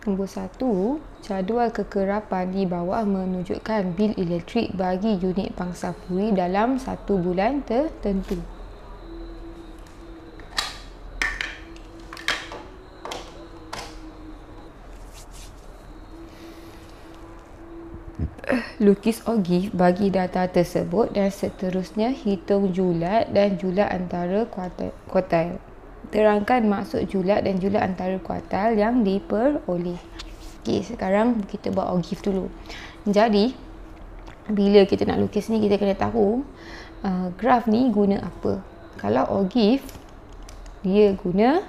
Nombor 1, jadual kekerapan di bawah menunjukkan bil elektrik bagi unit pangsa puri dalam 1 bulan tertentu. Lukis Ogif bagi data tersebut dan seterusnya hitung julat dan julat antara kuartil. Terangkan maksud julat dan julat antara kuartil yang diperoleh. Okey, sekarang kita buat Ogif dulu. Jadi, bila kita nak lukis ni, kita kena tahu graf ni guna apa. Kalau Ogif, dia guna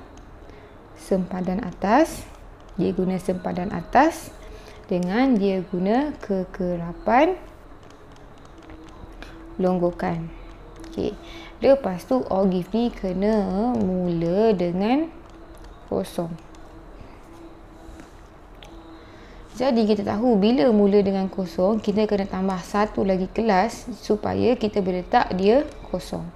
sempadan atas. Dia guna sempadan atas dengan dia guna kekerapan longgokan. Okey. Lepas tu Ogif ni kena mula dengan kosong. Jadi kita tahu bila mula dengan kosong, kita kena tambah satu lagi kelas supaya kita boleh letak dia kosong.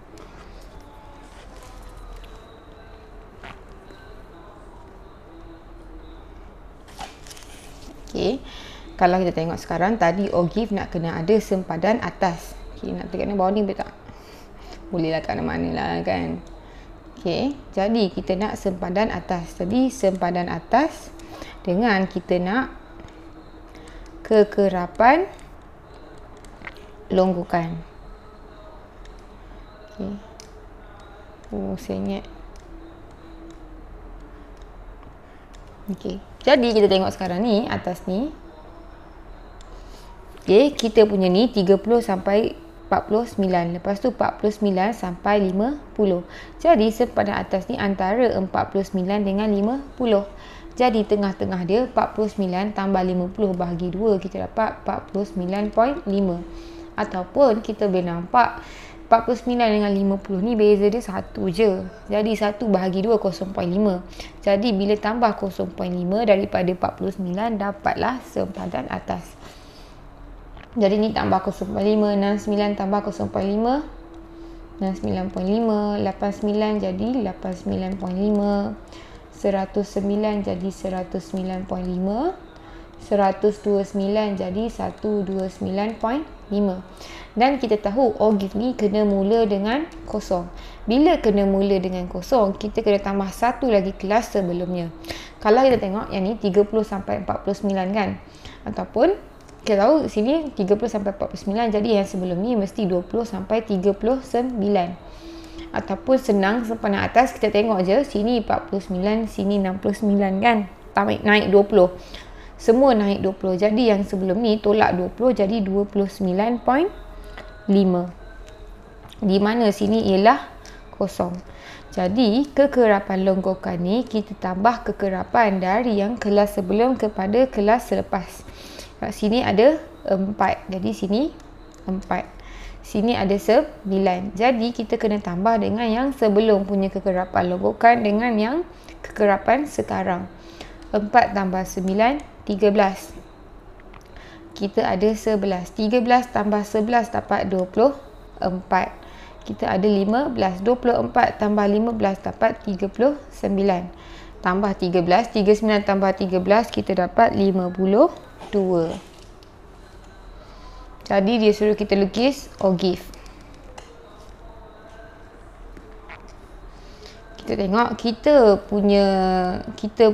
Okey. Kalau kita tengok sekarang, tadi Ogif nak kena ada sempadan atas. Okey, nak tekan bawah ni boleh tak? Boleh lah kat mana-mana lah kan. Okey, jadi kita nak sempadan atas. Jadi sempadan atas dengan kita nak kekerapan longgokan. Okey. Oh, saya ingat. Okey. Jadi kita tengok sekarang ni, atas ni. Okey, kita punya ni 30 sampai 49. Lepas tu 49 sampai 50. Jadi sempadan atas ni antara 49 dengan 50. Jadi tengah-tengah dia 49 tambah 50 bahagi 2, kita dapat 49.5. Ataupun kita boleh nampak 49 dengan 50 ni beza dia 1 je. Jadi 1 bahagi 2 0.5. Jadi bila tambah 0.5 daripada 49, dapatlah sempadan atas. Jadi ni tambah 0.5, 69 tambah 0.5, 69.5, 89 jadi 89.5, 109 jadi 109.5, 129 jadi 129.5. Dan kita tahu Ogif ni kena mula dengan kosong. Bila kena mula dengan kosong, kita kena tambah satu lagi kelas sebelumnya. Kalau kita tengok yang ni 30 sampai 49 kan. Ataupun kita tahu sini 30 sampai 49, jadi yang sebelum ni mesti 20 sampai 39. Ataupun senang sempadan atas, kita tengok je sini 49, sini 69 kan. Naik 20. Semua naik 20. Jadi yang sebelum ni tolak 20 jadi 29.5. Di mana sini ialah kosong. Jadi kekerapan longgokan ni kita tambah kekerapan dari yang kelas sebelum kepada kelas selepas. Kat sini ada 4. Jadi sini 4. Sini ada 9. Jadi kita kena tambah dengan yang sebelum punya kekerapan longgokan dengan yang kekerapan sekarang. 4 tambah 9, 13. Kita ada 11. 13 tambah 11 dapat 24. Kita ada 15. 24 tambah 15 dapat 39. Tambah 13. 39 tambah 13 kita dapat 52. Jadi dia suruh kita lukis Ogif. Kita tengok kita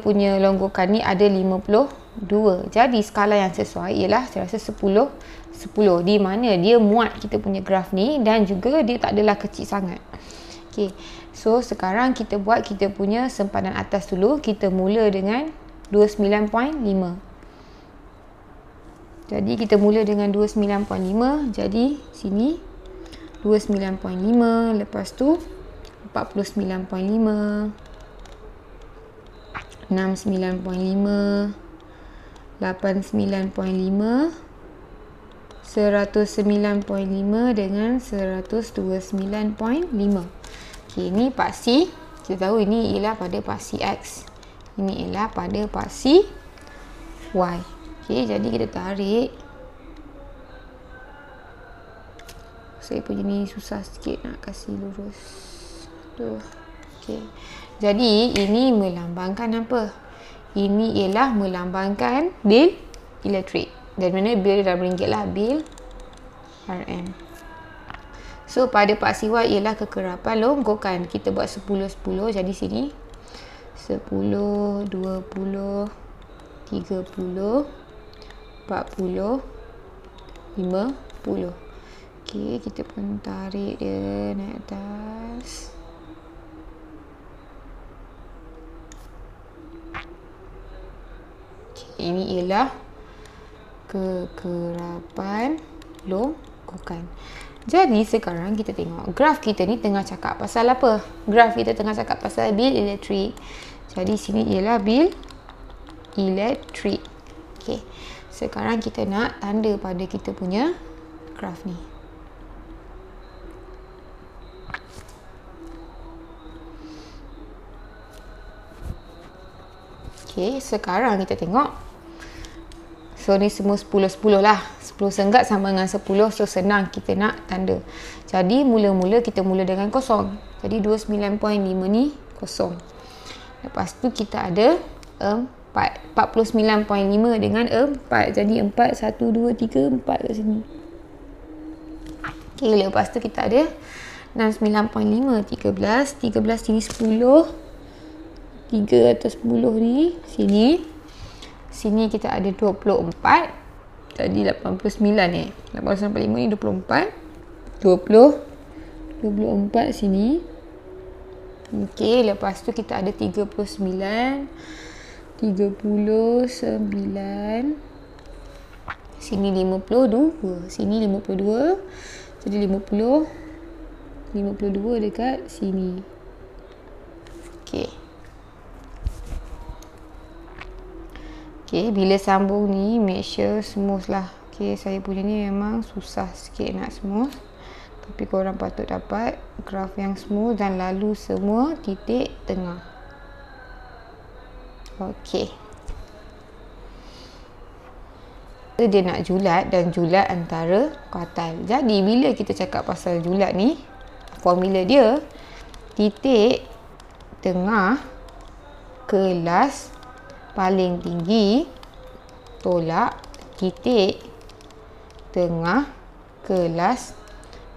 punya longgokan ni ada 52. Jadi skala yang sesuai ialah saya rasa 10 10, di mana dia muat kita punya graf ni dan juga dia tak adalah kecil sangat. Okey. So sekarang kita buat kita punya sempadan atas dulu. Kita mula dengan 29.5. Jadi kita mula dengan 29.5. Jadi sini 29.5, lepas tu 49.5, 69.5, 89.5, 109.5 dengan 129.5. Okey, ni paksi. Kita tahu ini ialah pada paksi X. Ini ialah pada paksi Y. Okey, jadi kita tarik. Saya punya ni susah sikit nak kasih lurus. Tuh. Okey. Jadi ini melambangkan apa? Ini ialah melambangkan bil elektrik. Dan mana bil dalam ringgit lah, bil RM. So pada paksi Y ialah kekerapan longgokan. Kita buat 10-10. Jadi sini 10, 20, 30, 40, 50. Okey, kita pun tarik dia naik atas. Okay, ini ialah kekerapan longgokan. Jadi sekarang kita tengok graf kita ni tengah cakap pasal apa? Graf kita tengah cakap pasal bil elektrik. Jadi sini ialah bil elektrik. Okey. Sekarang kita nak tanda pada kita punya graf ni. Okey, sekarang kita tengok. So ni semua 10-10 lah. 10 senggat sama dengan 10. So senang kita nak tanda. Jadi mula-mula kita mula dengan kosong. Jadi 29.5 ni kosong. Lepas tu kita ada 49.5 dengan 4. Jadi 4, 1, 2, 3, 4 kat sini. Okey, lepas tu kita ada 69.5, 13. 13 sini 10. 3 atas 10 ni sini. Sini kita ada 24. Jadi 89 ni. 845 ni 24. 24 sini. Okey, lepas tu kita ada 39. 39. Sini 52. Sini 52. Jadi 50. 52 dekat sini. Okey. Okey, bila sambung ni make sure smooth lah. Okey, saya punya ni memang susah sikit nak smooth. Tapi korang patut dapat graf yang smooth dan lalu semua titik tengah. Okey. Dia nak julat dan julat antara kuartal. Jadi bila kita cakap pasal julat ni, formula dia titik tengah kelas paling tinggi tolak titik tengah kelas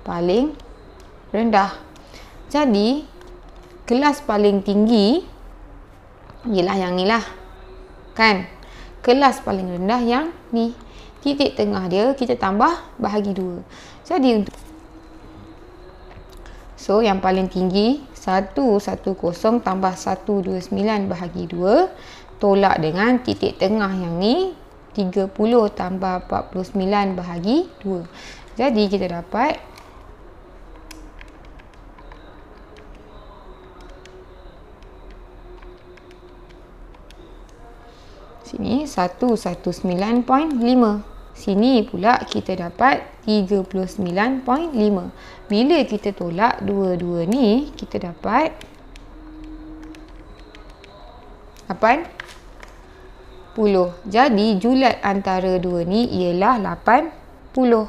paling rendah. Jadi kelas paling tinggi ialah yang ni lah, kan? Kelas paling rendah yang ni. Titik tengah dia kita tambah bahagi 2. Jadi untuk yang paling tinggi 110 tambah 129 bahagi 2 tolak dengan titik tengah yang ni 30 tambah 49 bahagi 2. Jadi kita dapat sini 119.5. Sini pula kita dapat 39.5. Bila kita tolak dua-dua ni kita dapat 80. Jadi julat antara dua ni ialah 80.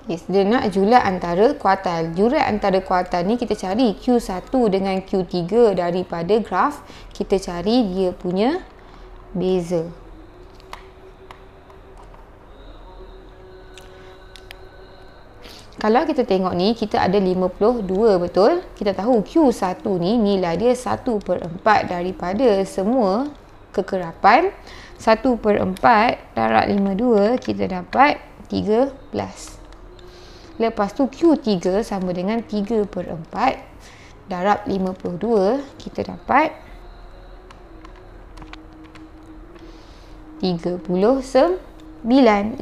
Yes, dia nak julat antara kuartal. Julat antara kuartal ni kita cari Q1 dengan Q3 daripada graf. Kita cari dia punya beza. Kalau kita tengok ni, kita ada 52, betul? Kita tahu Q1 ni nilai dia 1/4 daripada semua kekerapan. 1/4 darab 52, kita dapat 13. Lepas tu Q3 sama dengan 3/4 darab 52, kita dapat 39.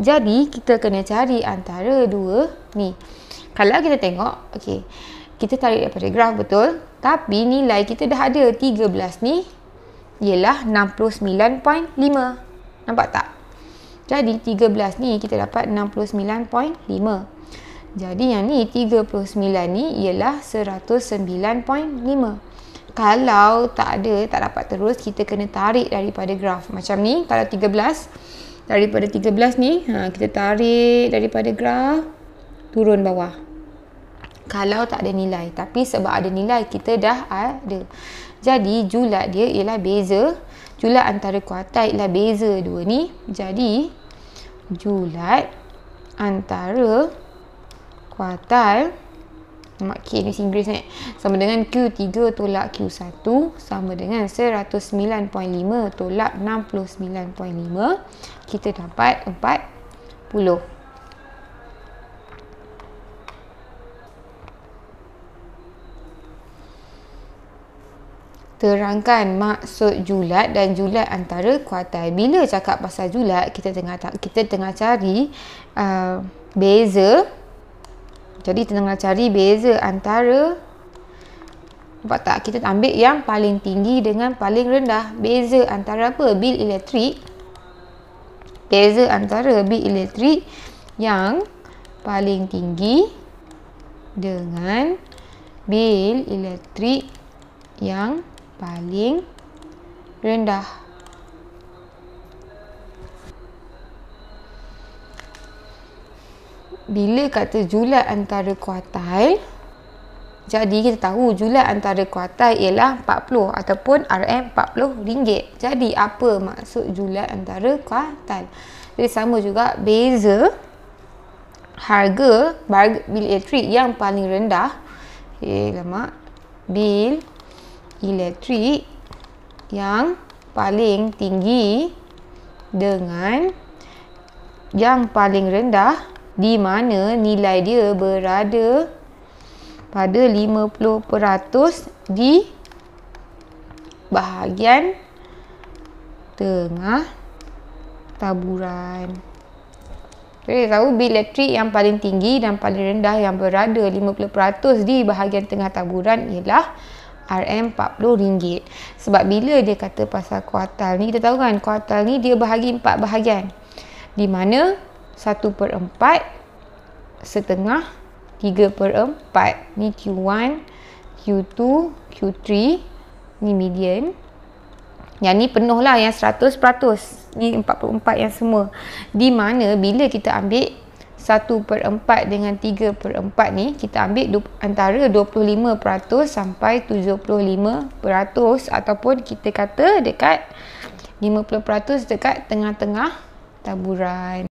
Jadi kita kena cari antara dua ni. Kalau kita tengok, okey, kita tarik daripada graf, betul? Tapi nilai kita dah ada 13 ni ialah 69.5. Nampak tak? Jadi 13 ni kita dapat 69.5. Jadi yang ni 39 ni ialah 109.5. Kalau tak ada, tak dapat terus, kita kena tarik daripada graf. Macam ni, kalau 13, daripada 13 ni, kita tarik daripada graf, turun bawah. kalau tak ada nilai. Tapi sebab ada nilai, kita dah ada. Jadi julat dia ialah beza, julat antara kuartil ialah beza dua ni. Jadi julat antara kuartil, mak K ni Inggeris ni, sama dengan Q3 tolak Q1 sama dengan 109.5 tolak 69.5. Kita dapat 40. Terangkan maksud julat dan julat antara kuartil. Bila cakap pasal julat, kita tengah cari beza. Jadi tengah cari beza antara, nampak tak? Kita ambil yang paling tinggi dengan paling rendah. Beza antara apa? Bil elektrik. Beza antara bil elektrik yang paling tinggi dengan bil elektrik yang paling rendah. Bila kata julat antara kuartil, jadi kita tahu julat antara kuartil ialah 40 ataupun RM40. Jadi apa maksud julat antara kuartil? Jadi sama juga, beza harga bil elektrik yang paling rendah, bil elektrik yang paling tinggi dengan yang paling rendah, di mana nilai dia berada pada 50% di bahagian tengah taburan. Jadi tahu bil elektrik yang paling tinggi dan paling rendah yang berada 50% di bahagian tengah taburan ialah RM40. Sebab bila dia kata pasal kuartil ni, kita tahu kan kuartil ni dia bahagi 4 bahagian, di mana 1/4, setengah, 3/4. Ni Q1, Q2, Q3. Ni median. Yang ni penuh lah, yang 100%. Ni 44 yang semua. Di mana bila kita ambil 1/4 dengan 3/4 ni, kita ambil antara 25% sampai 75%, ataupun kita kata dekat 50% dekat tengah-tengah taburan.